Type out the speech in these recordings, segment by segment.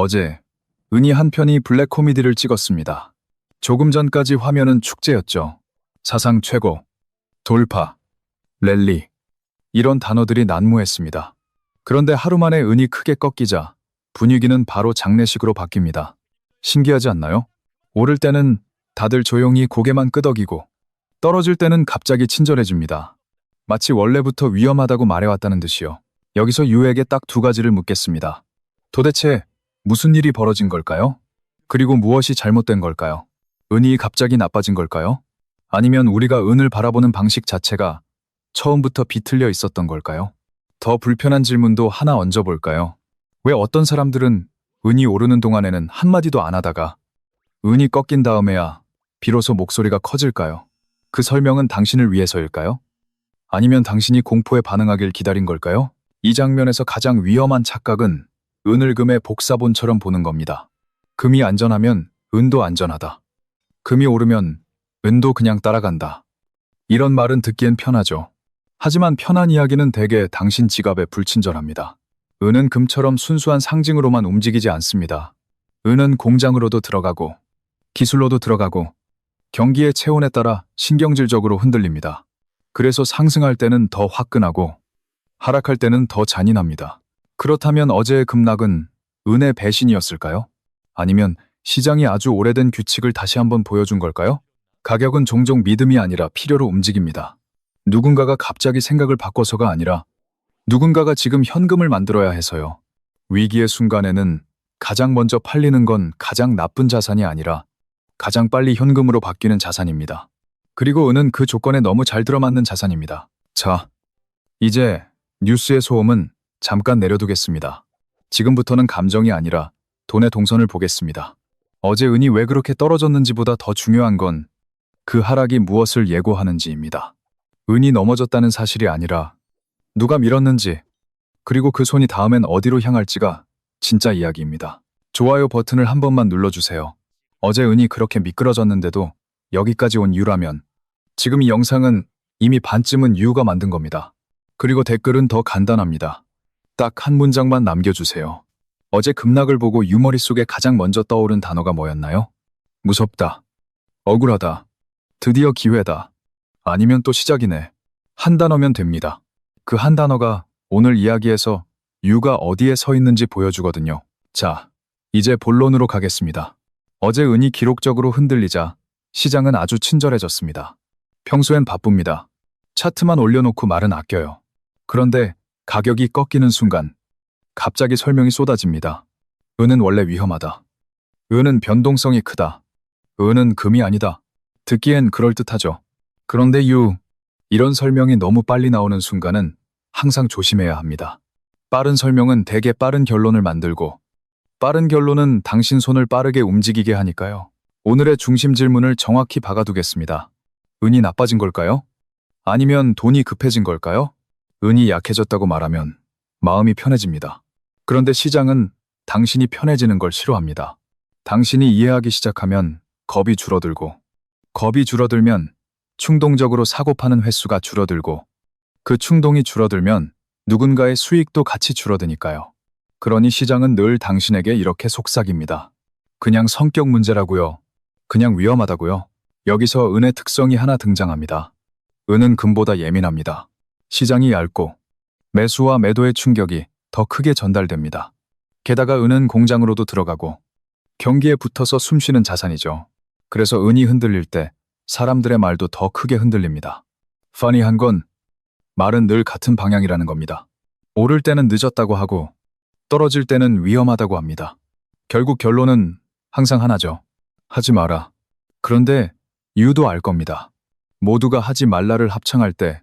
어제 은희 한 편이 블랙 코미디를 찍었습니다. 조금 전까지 화면은 축제였죠. 사상 최고, 돌파, 랠리 이런 단어들이 난무했습니다. 그런데 하루 만에 은희 크게 꺾이자 분위기는 바로 장례식으로 바뀝니다. 신기하지 않나요? 오를 때는 다들 조용히 고개만 끄덕이고 떨어질 때는 갑자기 친절해집니다. 마치 원래부터 위험하다고 말해왔다는 듯이요. 여기서 유에게 딱 두 가지를 묻겠습니다. 도대체 무슨 일이 벌어진 걸까요? 그리고 무엇이 잘못된 걸까요? 은이 갑자기 나빠진 걸까요? 아니면 우리가 은을 바라보는 방식 자체가 처음부터 비틀려 있었던 걸까요? 더 불편한 질문도 하나 얹어볼까요? 왜 어떤 사람들은 은이 오르는 동안에는 한마디도 안 하다가 은이 꺾인 다음에야 비로소 목소리가 커질까요? 그 설명은 당신을 위해서일까요? 아니면 당신이 공포에 반응하길 기다린 걸까요? 이 장면에서 가장 위험한 착각은 은을 금의 복사본처럼 보는 겁니다. 금이 안전하면 은도 안전하다. 금이 오르면 은도 그냥 따라간다. 이런 말은 듣기엔 편하죠. 하지만 편한 이야기는 대개 당신 지갑에 불친절합니다. 은은 금처럼 순수한 상징으로만 움직이지 않습니다. 은은 공장으로도 들어가고 기술로도 들어가고 경기의 체온에 따라 신경질적으로 흔들립니다. 그래서 상승할 때는 더 화끈하고 하락할 때는 더 잔인합니다. 그렇다면 어제의 급락은 은의 배신이었을까요? 아니면 시장이 아주 오래된 규칙을 다시 한번 보여준 걸까요? 가격은 종종 믿음이 아니라 필요로 움직입니다. 누군가가 갑자기 생각을 바꿔서가 아니라 누군가가 지금 현금을 만들어야 해서요. 위기의 순간에는 가장 먼저 팔리는 건 가장 나쁜 자산이 아니라 가장 빨리 현금으로 바뀌는 자산입니다. 그리고 은은 그 조건에 너무 잘 들어맞는 자산입니다. 자, 이제 뉴스의 소음은 잠깐 내려두겠습니다. 지금부터는 감정이 아니라 돈의 동선을 보겠습니다. 어제 은이 왜 그렇게 떨어졌는지보다 더 중요한 건 그 하락이 무엇을 예고하는지입니다. 은이 넘어졌다는 사실이 아니라 누가 밀었는지, 그리고 그 손이 다음엔 어디로 향할지가 진짜 이야기입니다. 좋아요 버튼을 한 번만 눌러주세요. 어제 은이 그렇게 미끄러졌는데도 여기까지 온 이유라면 지금 이 영상은 이미 반쯤은 유가 만든 겁니다. 그리고 댓글은 더 간단합니다. 딱 한 문장만 남겨주세요. 어제 급락을 보고 유 머릿속에 가장 먼저 떠오른 단어가 뭐였나요? 무섭다. 억울하다. 드디어 기회다. 아니면 또 시작이네. 한 단어면 됩니다. 그 한 단어가 오늘 이야기에서 유가 어디에 서 있는지 보여주거든요. 자, 이제 본론으로 가겠습니다. 어제 은이 기록적으로 흔들리자 시장은 아주 친절해졌습니다. 평소엔 바쁩니다. 차트만 올려놓고 말은 아껴요. 그런데 가격이 꺾이는 순간 갑자기 설명이 쏟아집니다. 은은 원래 위험하다. 은은 변동성이 크다. 은은 금이 아니다. 듣기엔 그럴듯하죠. 그런데 이런 설명이 너무 빨리 나오는 순간은 항상 조심해야 합니다. 빠른 설명은 대개 빠른 결론을 만들고 빠른 결론은 당신 손을 빠르게 움직이게 하니까요. 오늘의 중심 질문을 정확히 박아두겠습니다. 은이 나빠진 걸까요? 아니면 돈이 급해진 걸까요? 은이 약해졌다고 말하면 마음이 편해집니다. 그런데 시장은 당신이 편해지는 걸 싫어합니다. 당신이 이해하기 시작하면 겁이 줄어들고, 겁이 줄어들면 충동적으로 사고 파는 횟수가 줄어들고, 그 충동이 줄어들면 누군가의 수익도 같이 줄어드니까요. 그러니 시장은 늘 당신에게 이렇게 속삭입니다. 그냥 성격 문제라고요. 그냥 위험하다고요. 여기서 은의 특성이 하나 등장합니다. 은은 금보다 예민합니다. 시장이 얇고 매수와 매도의 충격이 더 크게 전달됩니다. 게다가 은은 공장으로도 들어가고 경기에 붙어서 숨쉬는 자산이죠. 그래서 은이 흔들릴 때 사람들의 말도 더 크게 흔들립니다. funny한 건 말은 늘 같은 방향이라는 겁니다. 오를 때는 늦었다고 하고 떨어질 때는 위험하다고 합니다. 결국 결론은 항상 하나죠. 하지 마라. 그런데 이유도 알 겁니다. 모두가 하지 말라를 합창할 때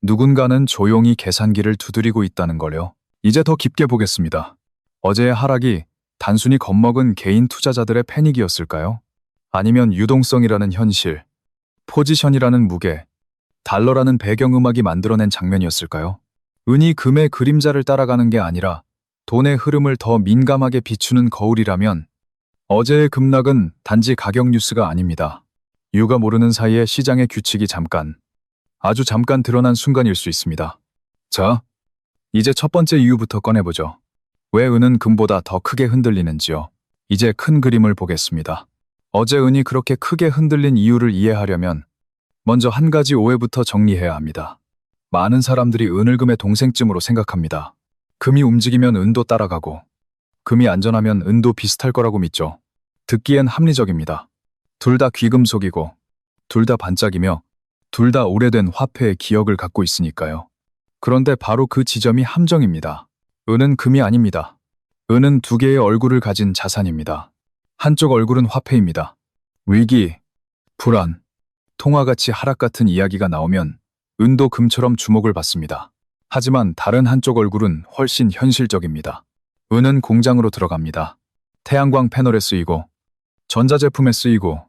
누군가는 조용히 계산기를 두드리고 있다는 걸요. 이제 더 깊게 보겠습니다. 어제의 하락이 단순히 겁먹은 개인 투자자들의 패닉이었을까요? 아니면 유동성이라는 현실, 포지션이라는 무게, 달러라는 배경음악이 만들어낸 장면이었을까요? 은이 금의 그림자를 따라가는 게 아니라 돈의 흐름을 더 민감하게 비추는 거울이라면 어제의 급락은 단지 가격 뉴스가 아닙니다. 유가 모르는 사이에 시장의 규칙이 아주 잠깐 드러난 순간일 수 있습니다. 자, 이제 첫 번째 이유부터 꺼내보죠. 왜 은은 금보다 더 크게 흔들리는지요? 이제 큰 그림을 보겠습니다. 어제 은이 그렇게 크게 흔들린 이유를 이해하려면 먼저 한 가지 오해부터 정리해야 합니다. 많은 사람들이 은을 금의 동생쯤으로 생각합니다. 금이 움직이면 은도 따라가고, 금이 안전하면 은도 비슷할 거라고 믿죠. 듣기엔 합리적입니다. 둘 다 귀금속이고, 둘 다 반짝이며, 둘 다 오래된 화폐의 기억을 갖고 있으니까요. 그런데 바로 그 지점이 함정입니다. 은은 금이 아닙니다. 은은 두 개의 얼굴을 가진 자산입니다. 한쪽 얼굴은 화폐입니다. 위기, 불안, 통화가치 하락 같은 이야기가 나오면 은도 금처럼 주목을 받습니다. 하지만 다른 한쪽 얼굴은 훨씬 현실적입니다. 은은 공장으로 들어갑니다. 태양광 패널에 쓰이고, 전자제품에 쓰이고,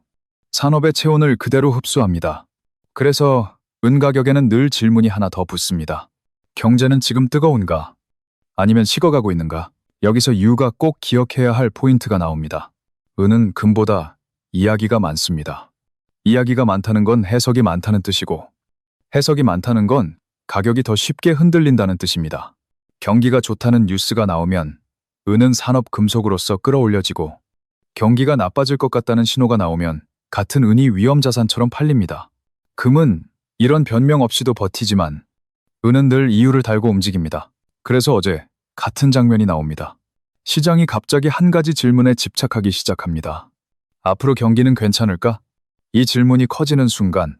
산업의 체온을 그대로 흡수합니다. 그래서 은 가격에는 늘 질문이 하나 더 붙습니다. 경제는 지금 뜨거운가? 아니면 식어가고 있는가? 여기서 이유가 꼭 기억해야 할 포인트가 나옵니다. 은은 금보다 이야기가 많습니다. 이야기가 많다는 건 해석이 많다는 뜻이고, 해석이 많다는 건 가격이 더 쉽게 흔들린다는 뜻입니다. 경기가 좋다는 뉴스가 나오면 은은 산업 금속으로서 끌어올려지고, 경기가 나빠질 것 같다는 신호가 나오면 같은 은이 위험자산처럼 팔립니다. 금은 이런 변명 없이도 버티지만 은은 늘 이유를 달고 움직입니다. 그래서 어제 같은 장면이 나옵니다. 시장이 갑자기 한 가지 질문에 집착하기 시작합니다. 앞으로 경기는 괜찮을까? 이 질문이 커지는 순간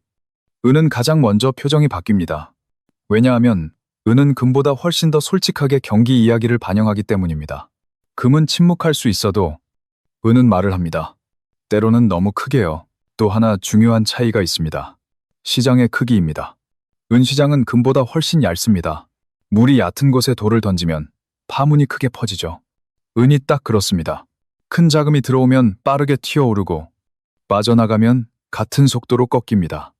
은은 가장 먼저 표정이 바뀝니다. 왜냐하면 은은 금보다 훨씬 더 솔직하게 경기 이야기를 반영하기 때문입니다. 금은 침묵할 수 있어도 은은 말을 합니다. 때로는 너무 크게요. 또 하나 중요한 차이가 있습니다. 시장의 크기입니다. 은 시장은 금보다 훨씬 얇습니다. 물이 얕은 곳에 돌을 던지면 파문이 크게 퍼지죠. 은이 딱 그렇습니다. 큰 자금이 들어오면 빠르게 튀어오르고, 빠져나가면 같은 속도로 꺾입니다.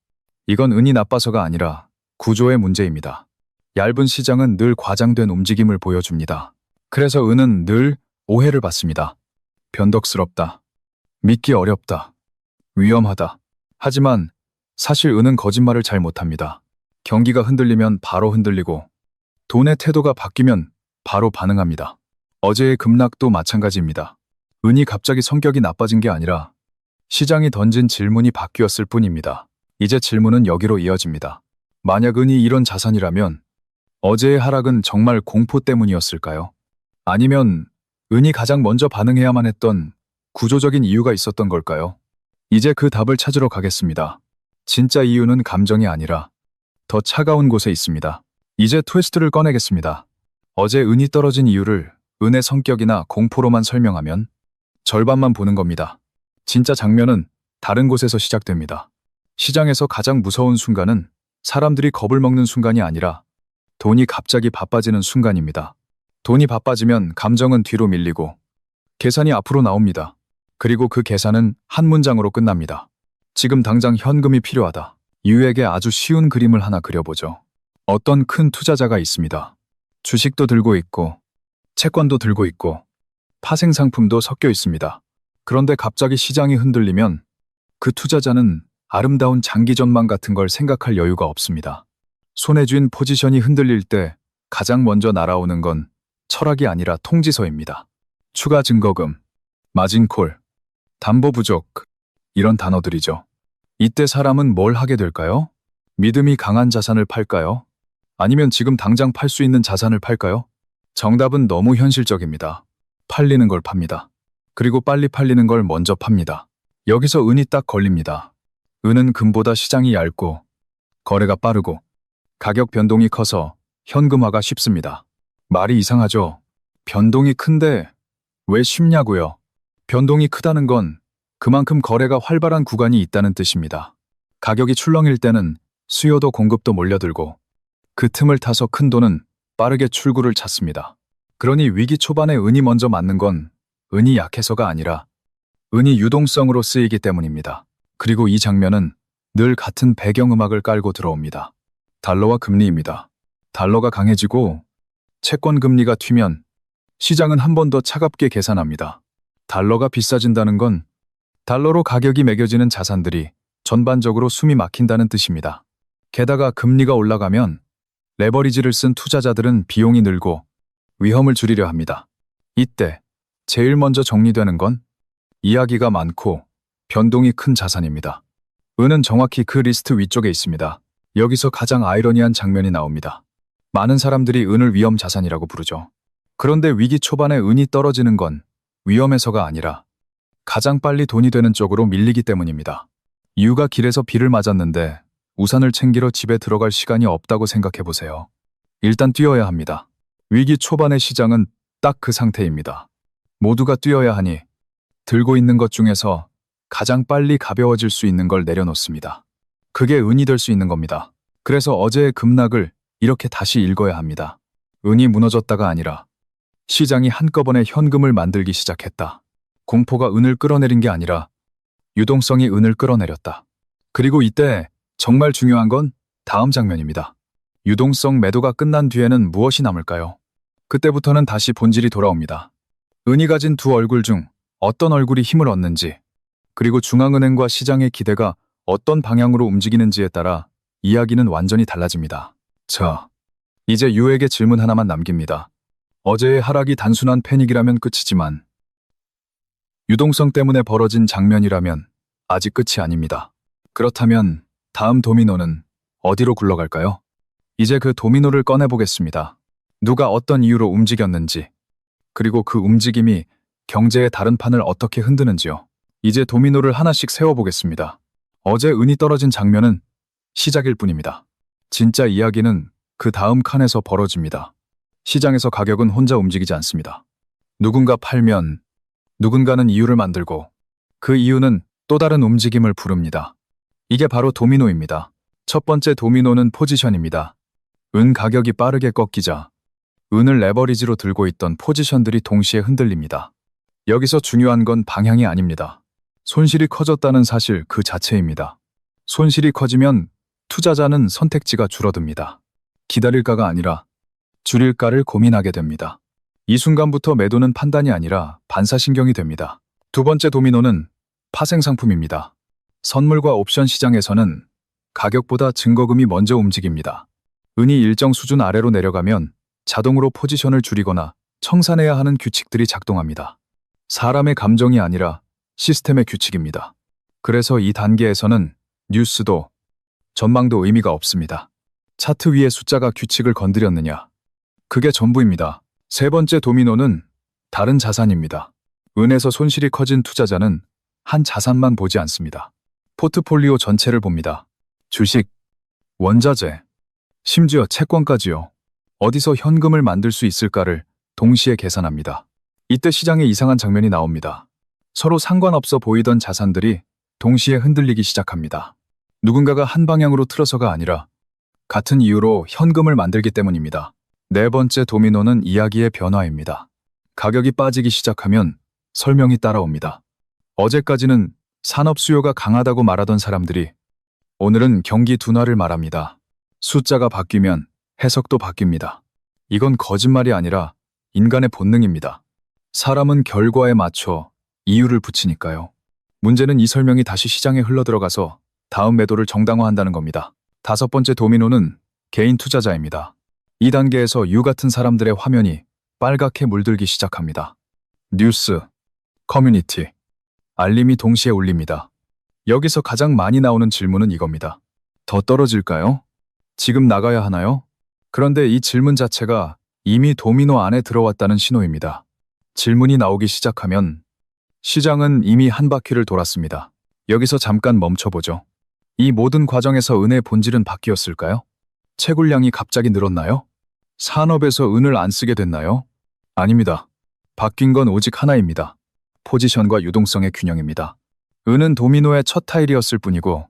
이건 은이 나빠서가 아니라 구조의 문제입니다. 얇은 시장은 늘 과장된 움직임을 보여줍니다. 그래서 은은 늘 오해를 받습니다. 변덕스럽다, 믿기 어렵다, 위험하다. 하지만 사실 은은 거짓말을 잘 못합니다. 경기가 흔들리면 바로 흔들리고, 돈의 태도가 바뀌면 바로 반응합니다. 어제의 급락도 마찬가지입니다. 은이 갑자기 성격이 나빠진 게 아니라 시장이 던진 질문이 바뀌었을 뿐입니다. 이제 질문은 여기로 이어집니다. 만약 은이 이런 자산이라면 어제의 하락은 정말 공포 때문이었을까요? 아니면 은이 가장 먼저 반응해야만 했던 구조적인 이유가 있었던 걸까요? 이제 그 답을 찾으러 가겠습니다. 진짜 이유는 감정이 아니라 더 차가운 곳에 있습니다. 이제 트위스트를 꺼내겠습니다. 어제 은이 떨어진 이유를 은의 성격이나 공포로만 설명하면 절반만 보는 겁니다. 진짜 장면은 다른 곳에서 시작됩니다. 시장에서 가장 무서운 순간은 사람들이 겁을 먹는 순간이 아니라 돈이 갑자기 바빠지는 순간입니다. 돈이 바빠지면 감정은 뒤로 밀리고 계산이 앞으로 나옵니다. 그리고 그 계산은 한 문장으로 끝납니다. 지금 당장 현금이 필요하다. 유에게 아주 쉬운 그림을 하나 그려보죠. 어떤 큰 투자자가 있습니다. 주식도 들고 있고 채권도 들고 있고 파생상품도 섞여 있습니다. 그런데 갑자기 시장이 흔들리면 그 투자자는 아름다운 장기 전망 같은 걸 생각할 여유가 없습니다. 손에 쥔 포지션이 흔들릴 때 가장 먼저 날아오는 건 철학이 아니라 통지서입니다. 추가 증거금, 마진콜, 담보 부족, 이런 단어들이죠. 이때 사람은 뭘 하게 될까요? 믿음이 강한 자산을 팔까요? 아니면 지금 당장 팔 수 있는 자산을 팔까요? 정답은 너무 현실적입니다. 팔리는 걸 팝니다. 그리고 빨리 팔리는 걸 먼저 팝니다. 여기서 은이 딱 걸립니다. 은은 금보다 시장이 얇고 거래가 빠르고 가격 변동이 커서 현금화가 쉽습니다. 말이 이상하죠? 변동이 큰데 왜 쉽냐고요? 변동이 크다는 건 그만큼 거래가 활발한 구간이 있다는 뜻입니다. 가격이 출렁일 때는 수요도 공급도 몰려들고 그 틈을 타서 큰 돈은 빠르게 출구를 찾습니다. 그러니 위기 초반에 은이 먼저 맞는 건 은이 약해서가 아니라 은이 유동성으로 쓰이기 때문입니다. 그리고 이 장면은 늘 같은 배경음악을 깔고 들어옵니다. 달러와 금리입니다. 달러가 강해지고 채권 금리가 튀면 시장은 한 번 더 차갑게 계산합니다. 달러가 비싸진다는 건 달러로 가격이 매겨지는 자산들이 전반적으로 숨이 막힌다는 뜻입니다. 게다가 금리가 올라가면 레버리지를 쓴 투자자들은 비용이 늘고 위험을 줄이려 합니다. 이때 제일 먼저 정리되는 건 이야기가 많고 변동이 큰 자산입니다. 은은 정확히 그 리스트 위쪽에 있습니다. 여기서 가장 아이러니한 장면이 나옵니다. 많은 사람들이 은을 위험 자산이라고 부르죠. 그런데 위기 초반에 은이 떨어지는 건 위험해서가 아니라 가장 빨리 돈이 되는 쪽으로 밀리기 때문입니다. 이유가 길에서 비를 맞았는데 우산을 챙기러 집에 들어갈 시간이 없다고 생각해 보세요. 일단 뛰어야 합니다. 위기 초반의 시장은 딱 그 상태입니다. 모두가 뛰어야 하니 들고 있는 것 중에서 가장 빨리 가벼워질 수 있는 걸 내려놓습니다. 그게 은이 될 수 있는 겁니다. 그래서 어제의 급락을 이렇게 다시 읽어야 합니다. 은이 무너졌다가 아니라 시장이 한꺼번에 현금을 만들기 시작했다. 공포가 은을 끌어내린 게 아니라 유동성이 은을 끌어내렸다. 그리고 이때 정말 중요한 건 다음 장면입니다. 유동성 매도가 끝난 뒤에는 무엇이 남을까요? 그때부터는 다시 본질이 돌아옵니다. 은이 가진 두 얼굴 중 어떤 얼굴이 힘을 얻는지, 그리고 중앙은행과 시장의 기대가 어떤 방향으로 움직이는지에 따라 이야기는 완전히 달라집니다. 자, 이제 유에게 질문 하나만 남깁니다. 어제의 하락이 단순한 패닉이라면 끝이지만 유동성 때문에 벌어진 장면이라면 아직 끝이 아닙니다. 그렇다면 다음 도미노는 어디로 굴러갈까요? 이제 그 도미노를 꺼내보겠습니다. 누가 어떤 이유로 움직였는지, 그리고 그 움직임이 경제의 다른 판을 어떻게 흔드는지요. 이제 도미노를 하나씩 세워보겠습니다. 어제 은이 떨어진 장면은 시작일 뿐입니다. 진짜 이야기는 그 다음 칸에서 벌어집니다. 시장에서 가격은 혼자 움직이지 않습니다. 누군가 팔면 누군가는 이유를 만들고 그 이유는 또 다른 움직임을 부릅니다. 이게 바로 도미노입니다. 첫 번째 도미노는 포지션입니다. 은 가격이 빠르게 꺾이자 은을 레버리지로 들고 있던 포지션들이 동시에 흔들립니다. 여기서 중요한 건 방향이 아닙니다. 손실이 커졌다는 사실 그 자체입니다. 손실이 커지면 투자자는 선택지가 줄어듭니다. 기다릴까가 아니라 줄일까를 고민하게 됩니다. 이 순간부터 매도는 판단이 아니라 반사신경이 됩니다. 두 번째 도미노는 파생상품입니다. 선물과 옵션 시장에서는 가격보다 증거금이 먼저 움직입니다. 은이 일정 수준 아래로 내려가면 자동으로 포지션을 줄이거나 청산해야 하는 규칙들이 작동합니다. 사람의 감정이 아니라 시스템의 규칙입니다. 그래서 이 단계에서는 뉴스도 전망도 의미가 없습니다. 차트 위에 숫자가 규칙을 건드렸느냐, 그게 전부입니다. 세 번째 도미노는 다른 자산입니다. 은에서 손실이 커진 투자자는 한 자산만 보지 않습니다. 포트폴리오 전체를 봅니다. 주식, 원자재, 심지어 채권까지요. 어디서 현금을 만들 수 있을까를 동시에 계산합니다. 이때 시장에 이상한 장면이 나옵니다. 서로 상관없어 보이던 자산들이 동시에 흔들리기 시작합니다. 누군가가 한 방향으로 틀어서가 아니라 같은 이유로 현금을 만들기 때문입니다. 네 번째 도미노는 이야기의 변화입니다. 가격이 빠지기 시작하면 설명이 따라옵니다. 어제까지는 산업 수요가 강하다고 말하던 사람들이 오늘은 경기 둔화를 말합니다. 숫자가 바뀌면 해석도 바뀝니다. 이건 거짓말이 아니라 인간의 본능입니다. 사람은 결과에 맞춰 이유를 붙이니까요. 문제는 이 설명이 다시 시장에 흘러들어가서 다음 매도를 정당화한다는 겁니다. 다섯 번째 도미노는 개인 투자자입니다. 이 단계에서 유 같은 사람들의 화면이 빨갛게 물들기 시작합니다. 뉴스, 커뮤니티, 알림이 동시에 울립니다. 여기서 가장 많이 나오는 질문은 이겁니다. 더 떨어질까요? 지금 나가야 하나요? 그런데 이 질문 자체가 이미 도미노 안에 들어왔다는 신호입니다. 질문이 나오기 시작하면 시장은 이미 한 바퀴를 돌았습니다. 여기서 잠깐 멈춰보죠. 이 모든 과정에서 은의 본질은 바뀌었을까요? 채굴량이 갑자기 늘었나요? 산업에서 은을 안 쓰게 됐나요? 아닙니다. 바뀐 건 오직 하나입니다. 포지션과 유동성의 균형입니다. 은은 도미노의 첫 타일이었을 뿐이고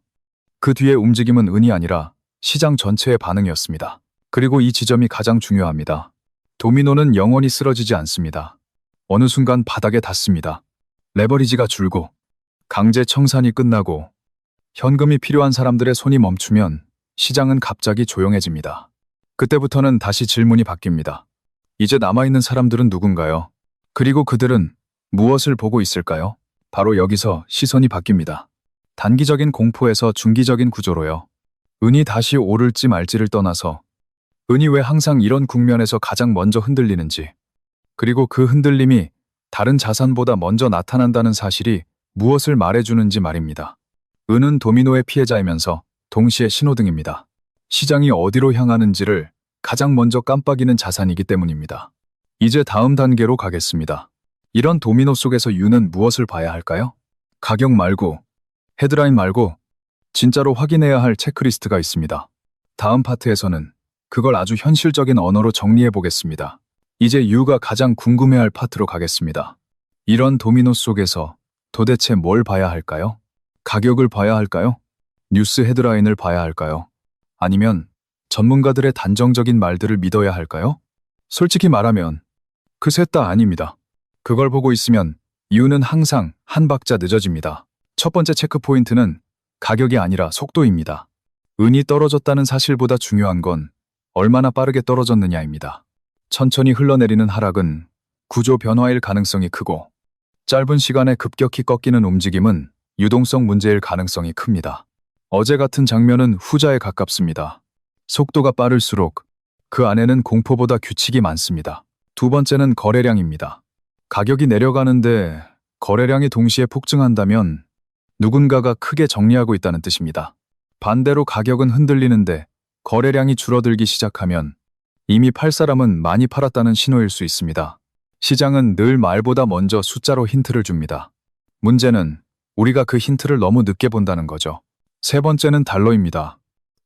그 뒤의 움직임은 은이 아니라 시장 전체의 반응이었습니다. 그리고 이 지점이 가장 중요합니다. 도미노는 영원히 쓰러지지 않습니다. 어느 순간 바닥에 닿습니다. 레버리지가 줄고 강제 청산이 끝나고 현금이 필요한 사람들의 손이 멈추면 시장은 갑자기 조용해집니다. 그때부터는 다시 질문이 바뀝니다. 이제 남아있는 사람들은 누군가요? 그리고 그들은 무엇을 보고 있을까요? 바로 여기서 시선이 바뀝니다. 단기적인 공포에서 중기적인 구조로요. 은이 다시 오를지 말지를 떠나서 은이 왜 항상 이런 국면에서 가장 먼저 흔들리는지, 그리고 그 흔들림이 다른 자산보다 먼저 나타난다는 사실이 무엇을 말해주는지 말입니다. 은은 도미노의 피해자이면서 동시에 신호등입니다. 시장이 어디로 향하는지를 가장 먼저 깜빡이는 자산이기 때문입니다. 이제 다음 단계로 가겠습니다. 이런 도미노 속에서 U는 무엇을 봐야 할까요? 가격 말고, 헤드라인 말고 진짜로 확인해야 할 체크리스트가 있습니다. 다음 파트에서는 그걸 아주 현실적인 언어로 정리해 보겠습니다. 이제 U가 가장 궁금해할 파트로 가겠습니다. 이런 도미노 속에서 도대체 뭘 봐야 할까요? 가격을 봐야 할까요? 뉴스 헤드라인을 봐야 할까요? 아니면 전문가들의 단정적인 말들을 믿어야 할까요? 솔직히 말하면 그 셋 다 아닙니다. 그걸 보고 있으면 U는 항상 한 박자 늦어집니다. 첫 번째 체크 포인트는 가격이 아니라 속도입니다. 은이 떨어졌다는 사실보다 중요한 건 얼마나 빠르게 떨어졌느냐입니다. 천천히 흘러내리는 하락은 구조 변화일 가능성이 크고, 짧은 시간에 급격히 꺾이는 움직임은 유동성 문제일 가능성이 큽니다. 어제 같은 장면은 후자에 가깝습니다. 속도가 빠를수록 그 안에는 공포보다 규칙이 많습니다. 두 번째는 거래량입니다. 가격이 내려가는데 거래량이 동시에 폭증한다면 누군가가 크게 정리하고 있다는 뜻입니다. 반대로 가격은 흔들리는데 거래량이 줄어들기 시작하면 이미 팔 사람은 많이 팔았다는 신호일 수 있습니다. 시장은 늘 말보다 먼저 숫자로 힌트를 줍니다. 문제는 우리가 그 힌트를 너무 늦게 본다는 거죠. 세 번째는 달러입니다.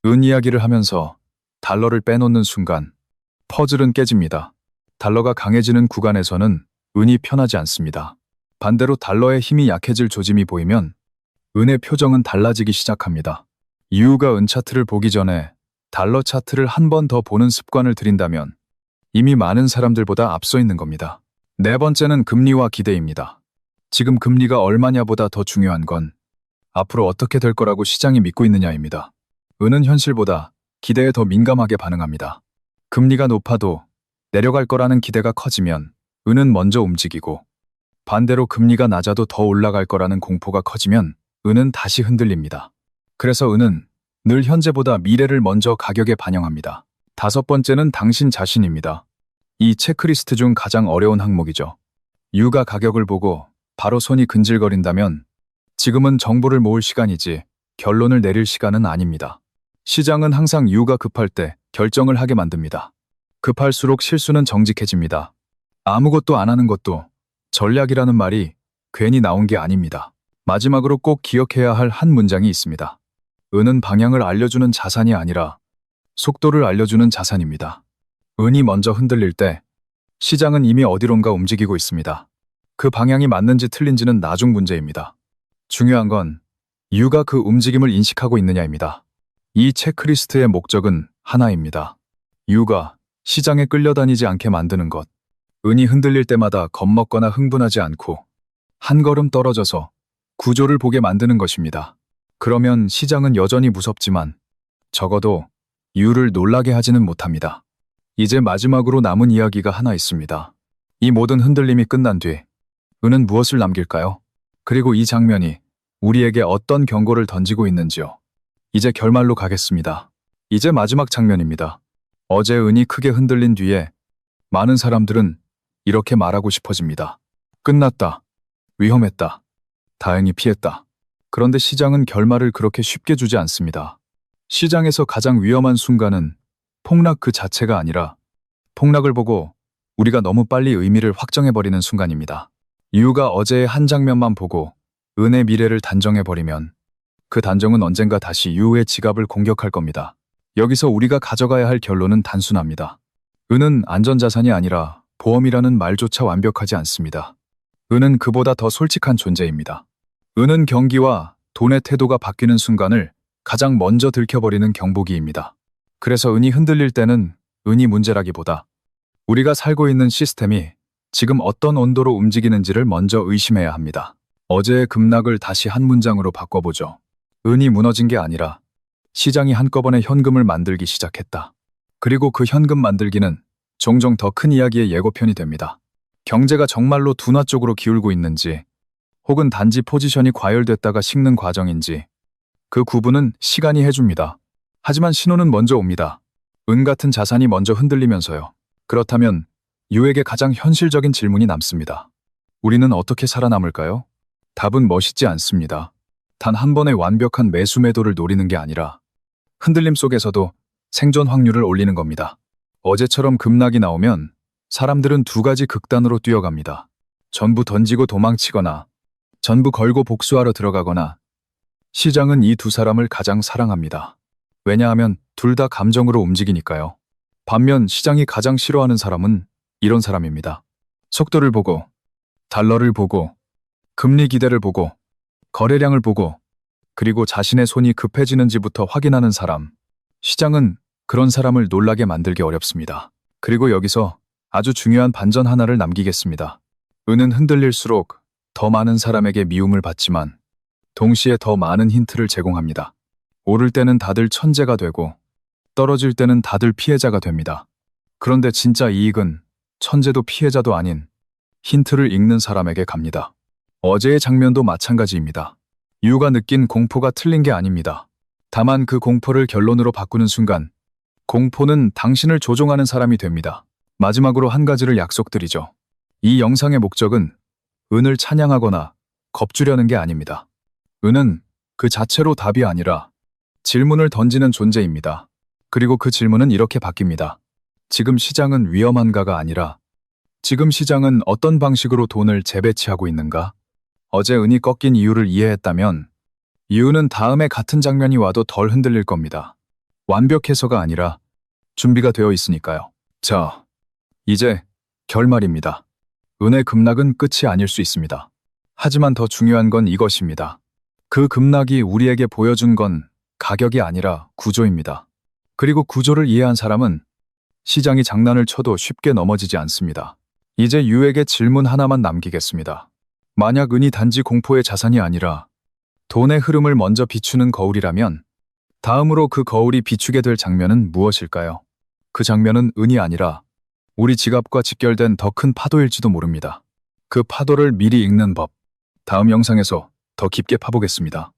은 이야기를 하면서 달러를 빼놓는 순간 퍼즐은 깨집니다. 달러가 강해지는 구간에서는 은이 편하지 않습니다. 반대로 달러의 힘이 약해질 조짐이 보이면 은의 표정은 달라지기 시작합니다. 이유가 은 차트를 보기 전에 달러 차트를 한 번 더 보는 습관을 들인다면 이미 많은 사람들보다 앞서 있는 겁니다. 네 번째는 금리와 기대입니다. 지금 금리가 얼마냐보다 더 중요한 건 앞으로 어떻게 될 거라고 시장이 믿고 있느냐입니다. 은은 현실보다 기대에 더 민감하게 반응합니다. 금리가 높아도 내려갈 거라는 기대가 커지면 은은 먼저 움직이고, 반대로 금리가 낮아도 더 올라갈 거라는 공포가 커지면 은은 다시 흔들립니다. 그래서 은은 늘 현재보다 미래를 먼저 가격에 반영합니다. 다섯 번째는 당신 자신입니다. 이 체크리스트 중 가장 어려운 항목이죠. U가 가격을 보고 바로 손이 근질거린다면 지금은 정보를 모을 시간이지 결론을 내릴 시간은 아닙니다. 시장은 항상 U가 급할 때 결정을 하게 만듭니다. 급할수록 실수는 정직해집니다. 아무것도 안 하는 것도 전략이라는 말이 괜히 나온 게 아닙니다. 마지막으로 꼭 기억해야 할 한 문장이 있습니다. 은은 방향을 알려주는 자산이 아니라 속도를 알려주는 자산입니다. 은이 먼저 흔들릴 때 시장은 이미 어디론가 움직이고 있습니다. 그 방향이 맞는지 틀린지는 나중 문제입니다. 중요한 건 U가 그 움직임을 인식하고 있느냐입니다. 이 체크리스트의 목적은 하나입니다. U가 시장에 끌려다니지 않게 만드는 것. 은이 흔들릴 때마다 겁먹거나 흥분하지 않고 한 걸음 떨어져서 구조를 보게 만드는 것입니다. 그러면 시장은 여전히 무섭지만 적어도 U를 놀라게 하지는 못합니다. 이제 마지막으로 남은 이야기가 하나 있습니다. 이 모든 흔들림이 끝난 뒤 은은 무엇을 남길까요? 그리고 이 장면이 우리에게 어떤 경고를 던지고 있는지요? 이제 결말로 가겠습니다. 이제 마지막 장면입니다. 어제 은이 크게 흔들린 뒤에 많은 사람들은 이렇게 말하고 싶어집니다. 끝났다. 위험했다. 다행히 피했다. 그런데 시장은 결말을 그렇게 쉽게 주지 않습니다. 시장에서 가장 위험한 순간은 폭락 그 자체가 아니라 폭락을 보고 우리가 너무 빨리 의미를 확정해버리는 순간입니다. U가 어제의 한 장면만 보고 은의 미래를 단정해버리면 그 단정은 언젠가 다시 U의 지갑을 공격할 겁니다. 여기서 우리가 가져가야 할 결론은 단순합니다. 은은 안전자산이 아니라 보험이라는 말조차 완벽하지 않습니다. 은은 그보다 더 솔직한 존재입니다. 은은 경기와 돈의 태도가 바뀌는 순간을 가장 먼저 들켜버리는 경보기입니다. 그래서 은이 흔들릴 때는 은이 문제라기보다 우리가 살고 있는 시스템이 지금 어떤 온도로 움직이는지를 먼저 의심해야 합니다. 어제의 급락을 다시 한 문장으로 바꿔보죠. 은이 무너진 게 아니라 시장이 한꺼번에 현금을 만들기 시작했다. 그리고 그 현금 만들기는 종종 더 큰 이야기의 예고편이 됩니다. 경제가 정말로 둔화 쪽으로 기울고 있는지 혹은 단지 포지션이 과열됐다가 식는 과정인지 그 구분은 시간이 해줍니다. 하지만 신호는 먼저 옵니다. 은 같은 자산이 먼저 흔들리면서요. 그렇다면 유에게 가장 현실적인 질문이 남습니다. 우리는 어떻게 살아남을까요? 답은 멋있지 않습니다. 단 한 번의 완벽한 매수 매도를 노리는 게 아니라 흔들림 속에서도 생존 확률을 올리는 겁니다. 어제처럼 급락이 나오면 사람들은 두 가지 극단으로 뛰어갑니다. 전부 던지고 도망치거나 전부 걸고 복수하러 들어가거나. 시장은 이 두 사람을 가장 사랑합니다. 왜냐하면 둘 다 감정으로 움직이니까요. 반면 시장이 가장 싫어하는 사람은 이런 사람입니다. 속도를 보고, 달러를 보고, 금리 기대를 보고, 거래량을 보고, 그리고 자신의 손이 급해지는지부터 확인하는 사람. 시장은 그런 사람을 놀라게 만들기 어렵습니다. 그리고 여기서 아주 중요한 반전 하나를 남기겠습니다. 은은 흔들릴수록 더 많은 사람에게 미움을 받지만 동시에 더 많은 힌트를 제공합니다. 오를 때는 다들 천재가 되고 떨어질 때는 다들 피해자가 됩니다. 그런데 진짜 이익은 천재도 피해자도 아닌 힌트를 읽는 사람에게 갑니다. 어제의 장면도 마찬가지입니다. 유가 느낀 공포가 틀린 게 아닙니다. 다만 그 공포를 결론으로 바꾸는 순간 공포는 당신을 조종하는 사람이 됩니다. 마지막으로 한 가지를 약속드리죠. 이 영상의 목적은 은을 찬양하거나 겁주려는 게 아닙니다. 은은 그 자체로 답이 아니라 질문을 던지는 존재입니다. 그리고 그 질문은 이렇게 바뀝니다. 지금 시장은 위험한가가 아니라 지금 시장은 어떤 방식으로 돈을 재배치하고 있는가? 어제 은이 꺾인 이유를 이해했다면 이유는 다음에 같은 장면이 와도 덜 흔들릴 겁니다. 완벽해서가 아니라 준비가 되어 있으니까요. 자, 이제 결말입니다. 은의 급락은 끝이 아닐 수 있습니다. 하지만 더 중요한 건 이것입니다. 그 급락이 우리에게 보여준 건 가격이 아니라 구조입니다. 그리고 구조를 이해한 사람은 시장이 장난을 쳐도 쉽게 넘어지지 않습니다. 이제 유에게 질문 하나만 남기겠습니다. 만약 은이 단지 공포의 자산이 아니라 돈의 흐름을 먼저 비추는 거울이라면 다음으로 그 거울이 비추게 될 장면은 무엇일까요? 그 장면은 은이 아니라 우리 지갑과 직결된 더 큰 파도일지도 모릅니다. 그 파도를 미리 읽는 법. 다음 영상에서 더 깊게 파보겠습니다.